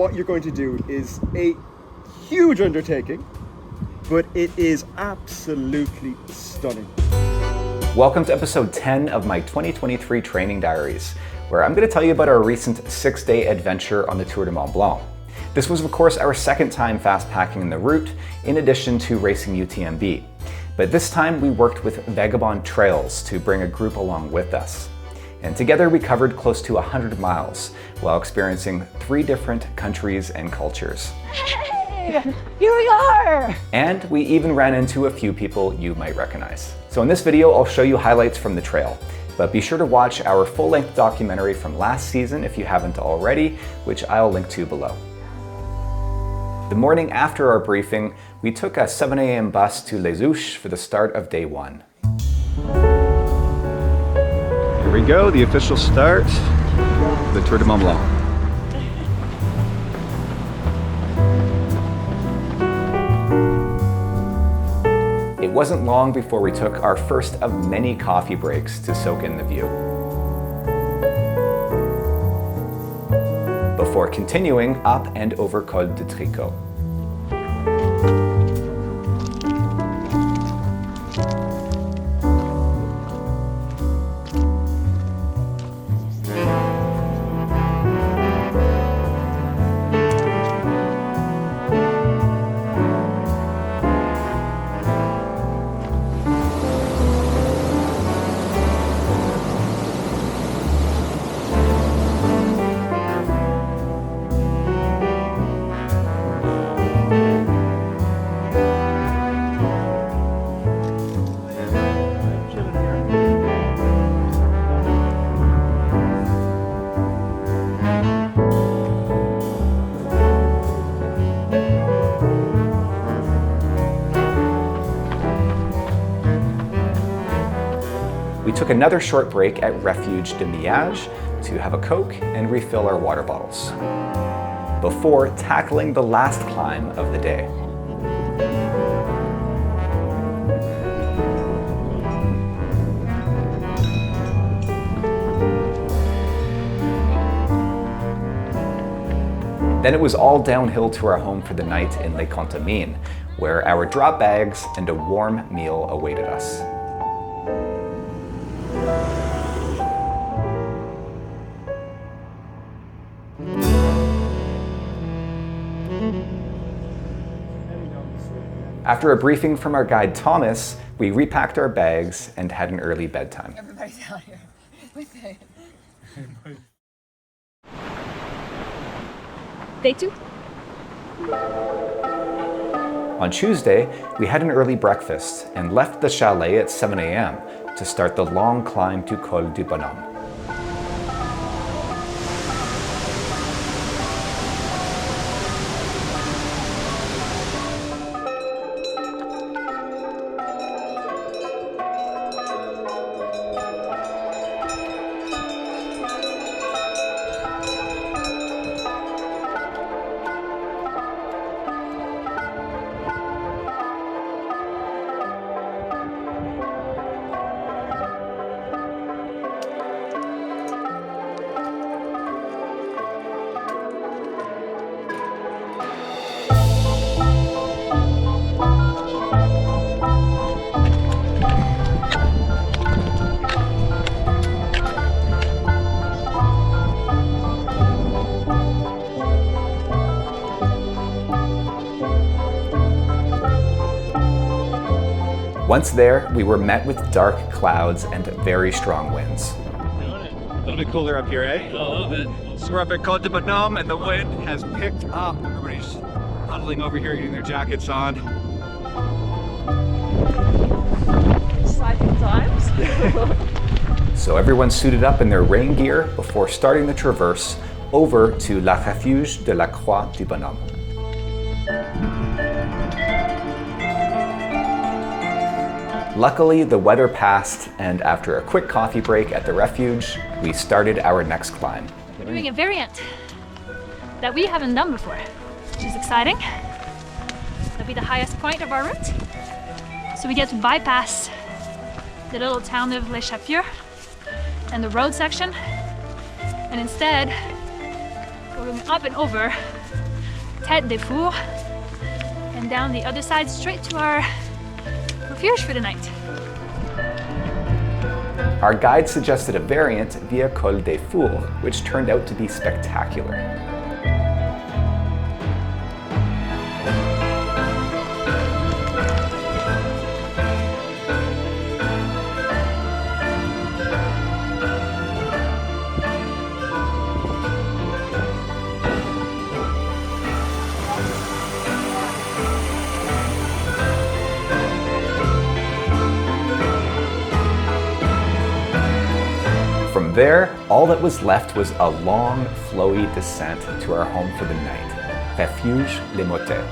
what you're going to do is a huge undertaking, but it is absolutely stunning. Welcome to episode 10 of my 2023 training diaries, where I'm going to tell you about our recent 6-day adventure on the Tour de Mont Blanc. This was, of course, our second time fast packing the route, in addition to racing UTMB. But this time we worked with Vagabond Trails to bring a group along with us. And together we covered close to 100 miles while experiencing 3 different countries and cultures. Hey, here we are! And we even ran into a few people you might recognize. So in this video, I'll show you highlights from the trail. But be sure to watch our full-length documentary from last season if you haven't already, which I'll link to below. The morning after our briefing, we took a 7 a.m. bus to Les Houches for the start of day 1. Here we go, the official start of the Tour de Mont Blanc. It wasn't long before we took our first of many coffee breaks to soak in the view. Before continuing up and over Col de Tricot. We took another short break at Refuge de Miage to have a Coke and refill our water bottles, before tackling the last climb of the day. Then it was all downhill to our home for the night in Les Contamines, where our drop bags and a warm meal awaited us. After a briefing from our guide Thomas, we repacked our bags and had an early bedtime. Everybody's out here with it. Day 2. On Tuesday, we had an early breakfast and left the chalet at 7 a.m. to start the long climb to Col du Bonhomme. Once there, we were met with dark clouds and very strong winds. A little bit cooler up here, eh? A little bit. So we're up at Col de Bonhomme and the wind has picked up. Everybody's huddling over here, getting their jackets on. Exciting times. So everyone suited up in their rain gear before starting the traverse over to La Refuge de la Croix du Bonhomme. Luckily, the weather passed, and after a quick coffee break at the refuge, we started our next climb. We're doing a variant that we haven't done before, which is exciting. That'll be the highest point of our route. So we get to bypass the little town of Les Chapieux and the road section, and instead we're going up and over Tête des Fours, and down the other side straight to our refuge for the night. Our guide suggested a variant via Col des Fours, which turned out to be spectacular. From there, all that was left was a long, flowy descent to our home for the night, Refuge Les Motets.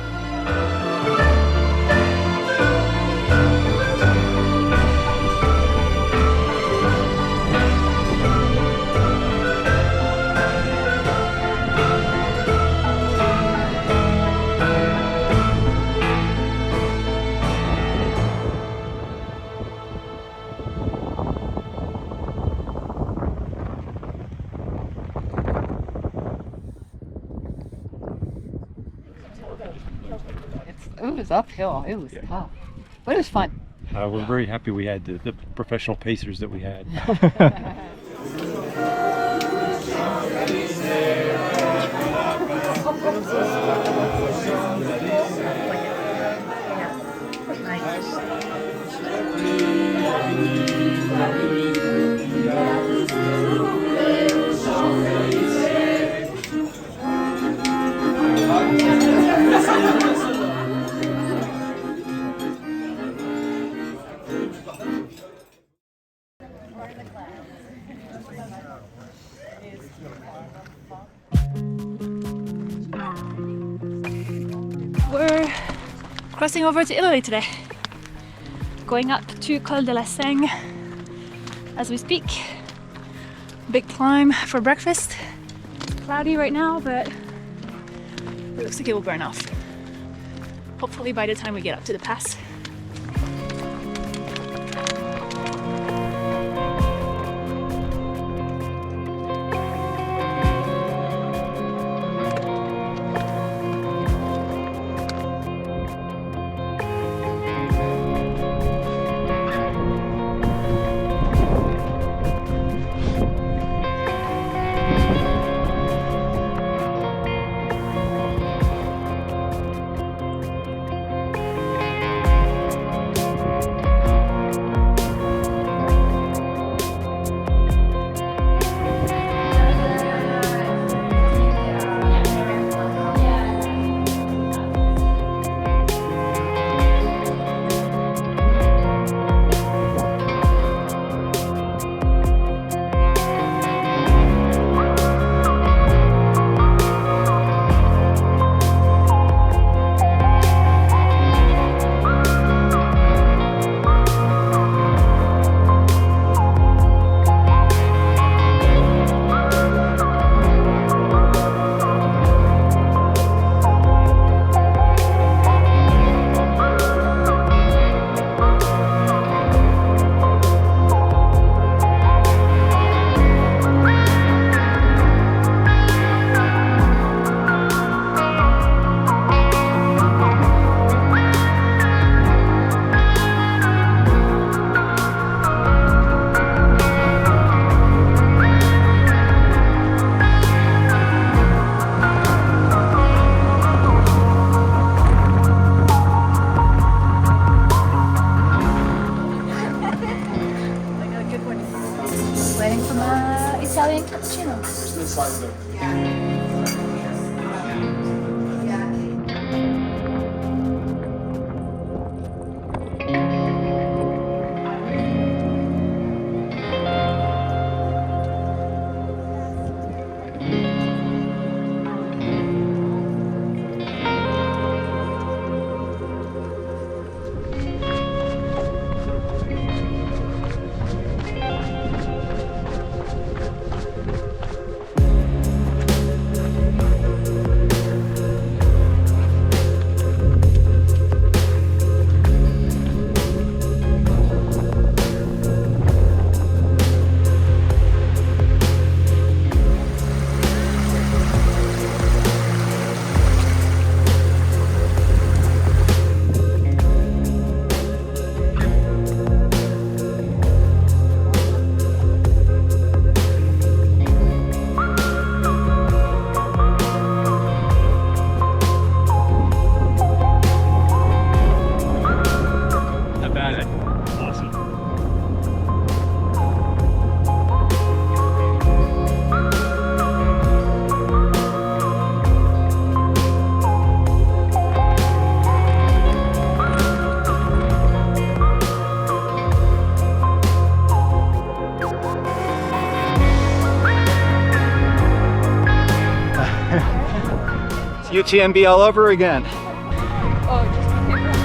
It was uphill. It was tough, but it was fun. We're very happy we had the professional pacers that we had. We're crossing over to Italy today. Going up to Col de la Seigne as we speak. Big climb for breakfast. Cloudy right now, but it looks like it will burn off. Hopefully by the time we get up to the pass. UTMB all over again. Oh, just be careful.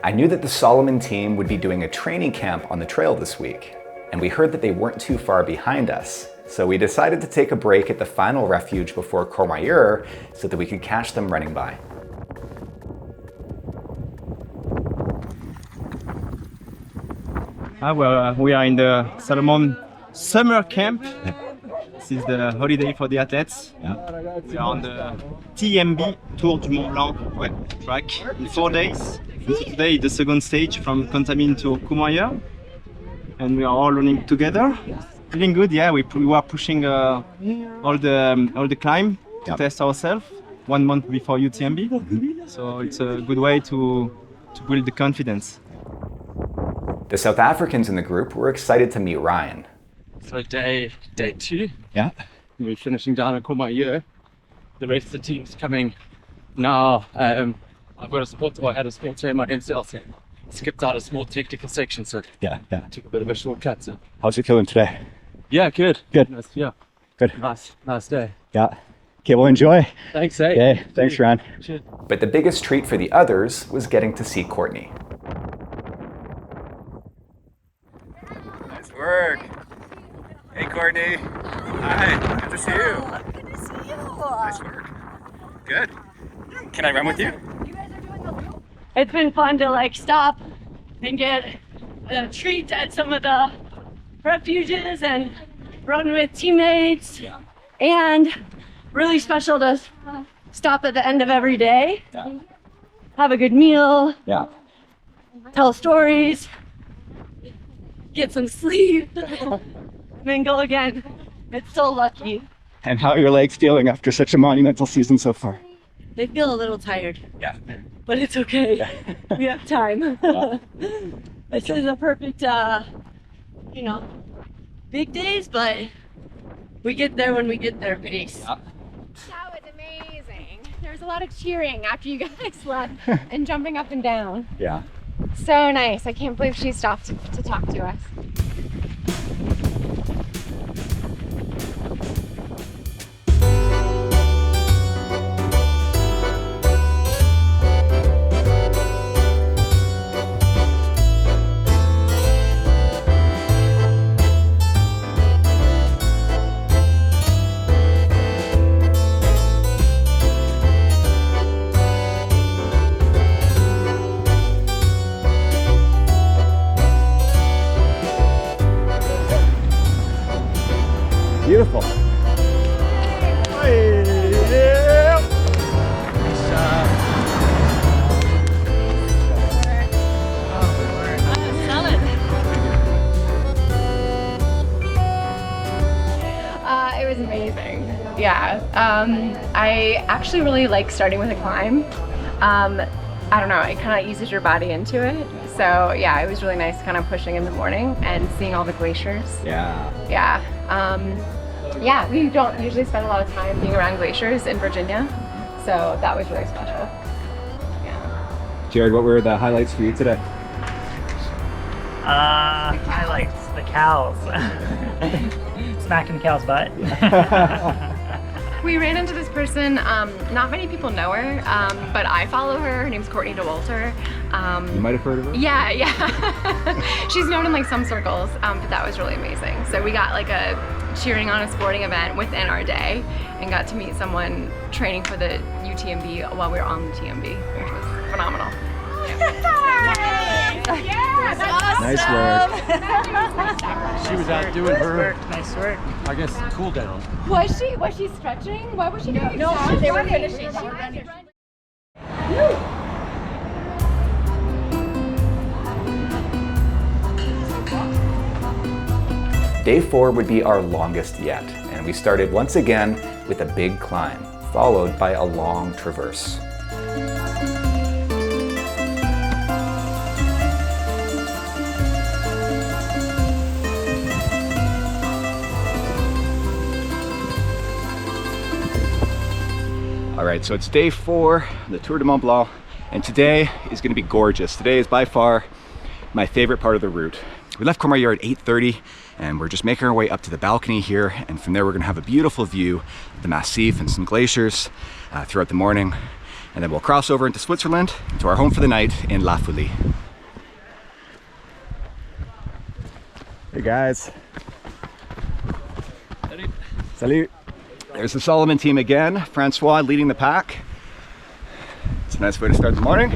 I knew that the Solomon team would be doing a training camp on the trail this week, and we heard that they weren't too far behind us. So we decided to take a break at the final refuge before Courmayeur so that we could catch them running by. We are in the Solomon summer camp. This is the holiday for the athletes. We are on the TMB Tour du Mont Blanc track in 4 days. So today the second stage from Contamine to Courmayeur, and we are all running together. Feeling good, yeah. We are pushing all the climb to test ourselves 1 month before UTMB. So it's a good way to build the confidence. The South Africans in the group were excited to meet Ryan. So day 2. Yeah. We're finishing down at Courmayeur. The rest of the team's coming now. I've got I had a small tear in my MCL, so skipped out a small technical section, so Yeah. took a bit of a shortcut. So. How's it feeling today? Yeah, good. Good. Nice, yeah. Good. Nice day. Yeah. Okay, well, enjoy. Thanks, eh? Okay, thanks, Ryan. Cheers. But the biggest treat for the others was getting to see Courtney. Nice work. Hey, Courtney. Hi, good to see you. Good to see you. Nice work. Good. Can I run with you? It's been fun to like stop and get a treat at some of the refuges and run with teammates. And really special to stop at the end of every day, have a good meal, Yeah. tell stories, get some sleep, and then go again. It's so lucky. And how are your legs feeling after such a monumental season so far? They feel a little tired. Yeah. But it's okay. We have time. This is a perfect, big days, but we get there when we get there pace. That was amazing. There was a lot of cheering after you guys left and jumping up and down. Yeah. So nice. I can't believe she stopped to talk to us. Beautiful. It was amazing. Yeah. I actually really like starting with a climb. I don't know, it kind of eases your body into it. So yeah, it was really nice kind of pushing in the morning and seeing all the glaciers. Yeah. Yeah. Yeah, we don't usually spend a lot of time being around glaciers in Virginia. So that was really special. Yeah. Jared, what were the highlights for you today? I liked the cows. Smacking the cow's butt. We ran into this person, not many people know her, but I follow her. Her name's Courtney DeWalter. You might have heard of her? Yeah. She's known in like some circles, but that was really amazing. So we got like a cheering on a sporting event within our day and got to meet someone training for the UTMB while we were on the TMB, which was phenomenal. Yeah. Yeah, that's Nice work. She was out doing her, Nice work. I guess, cool down. Was she stretching? Why was she doing No, that? they were finishing. Day 4 would be our longest yet, and we started once again with a big climb, followed by a long traverse. All right, so it's day 4 of the Tour de Mont Blanc, and today is going to be gorgeous. Today is by far my favorite part of the route. We left Courmayeur at 8:30, and we're just making our way up to the balcony here, and from there we're going to have a beautiful view of the Massif and some glaciers throughout the morning, and then we'll cross over into Switzerland, to our home for the night in La Foulie. Hey guys. Salut. There's the Solomon team again, Francois leading the pack. It's a nice way to start the morning.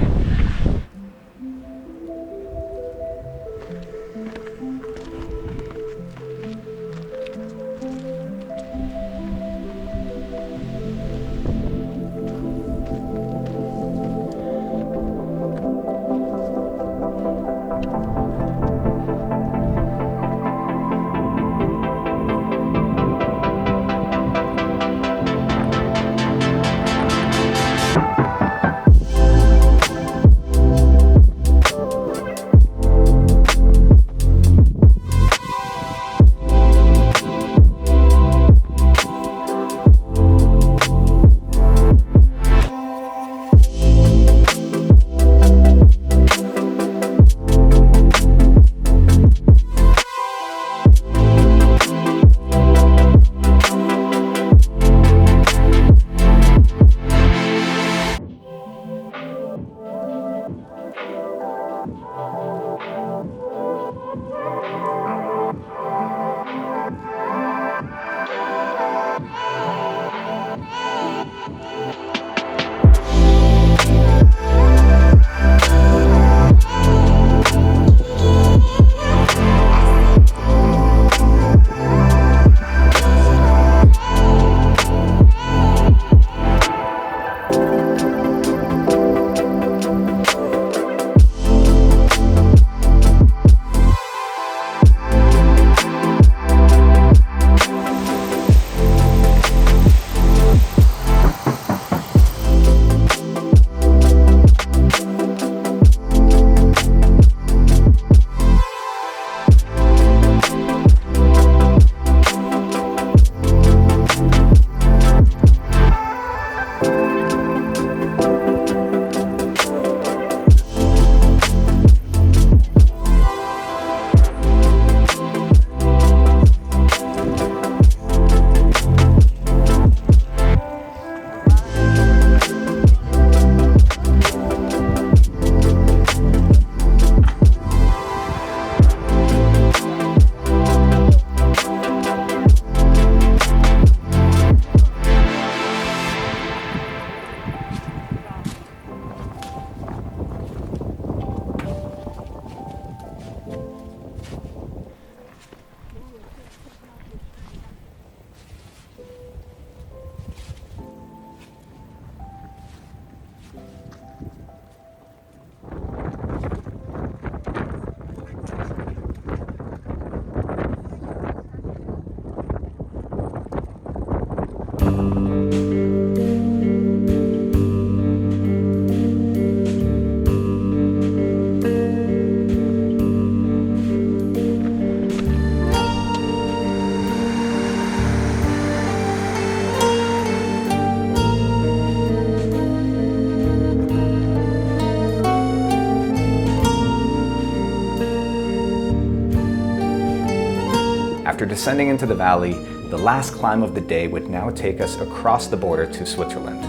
After descending into the valley, the last climb of the day would now take us across the border to Switzerland.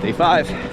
Day 5.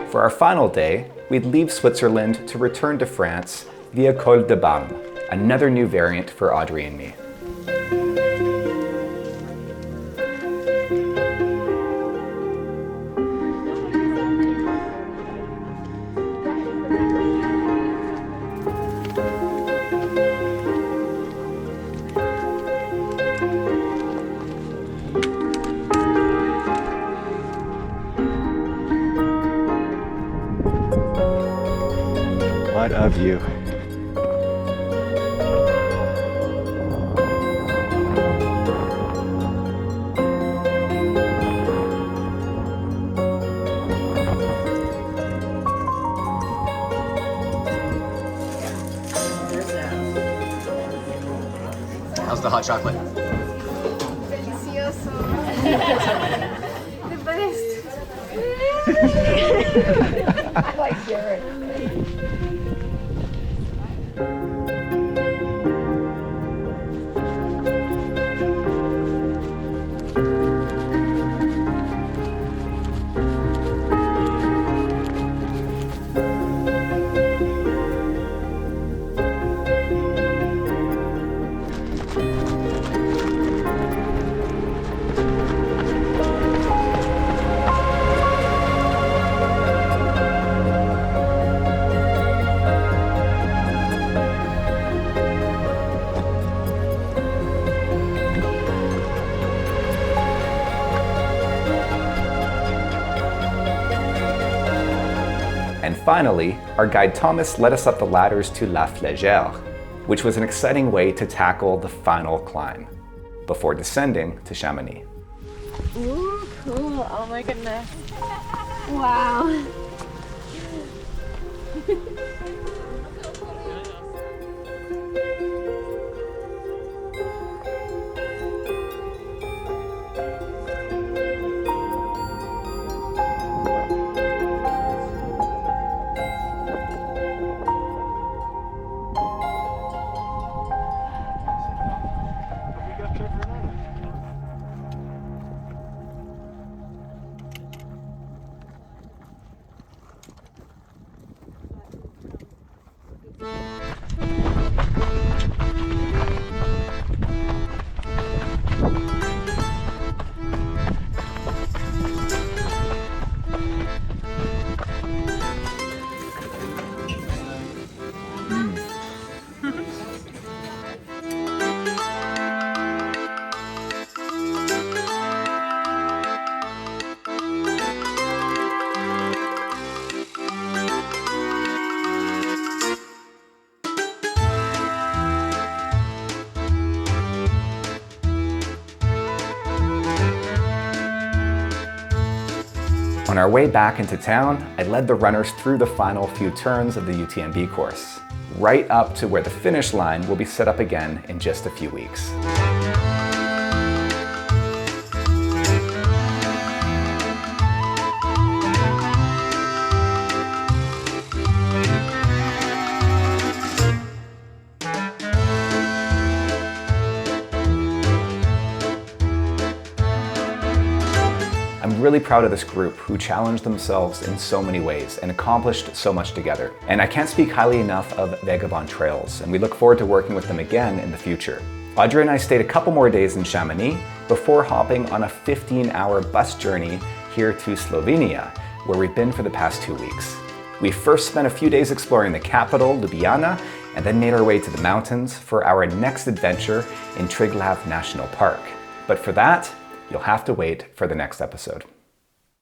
For our final day, we'd leave Switzerland to return to France via Col de Balme, another new variant for Audrey and me. What a view. How's the hot chocolate? Delicioso. The best. I like Jared. And finally, our guide Thomas led us up the ladders to La Flégère, which was an exciting way to tackle the final climb, before descending to Chamonix. Ooh, cool. Oh my goodness. Wow. On our way back into town, I led the runners through the final few turns of the UTMB course, right up to where the finish line will be set up again in just a few weeks. I'm really proud of this group who challenged themselves in so many ways and accomplished so much together. And I can't speak highly enough of Vagabond Trails, and we look forward to working with them again in the future. Audrey and I stayed a couple more days in Chamonix before hopping on a 15-hour bus journey here to Slovenia, where we've been for the past 2 weeks. We first spent a few days exploring the capital, Ljubljana, and then made our way to the mountains for our next adventure in Triglav National Park. But for that, you'll have to wait for the next episode.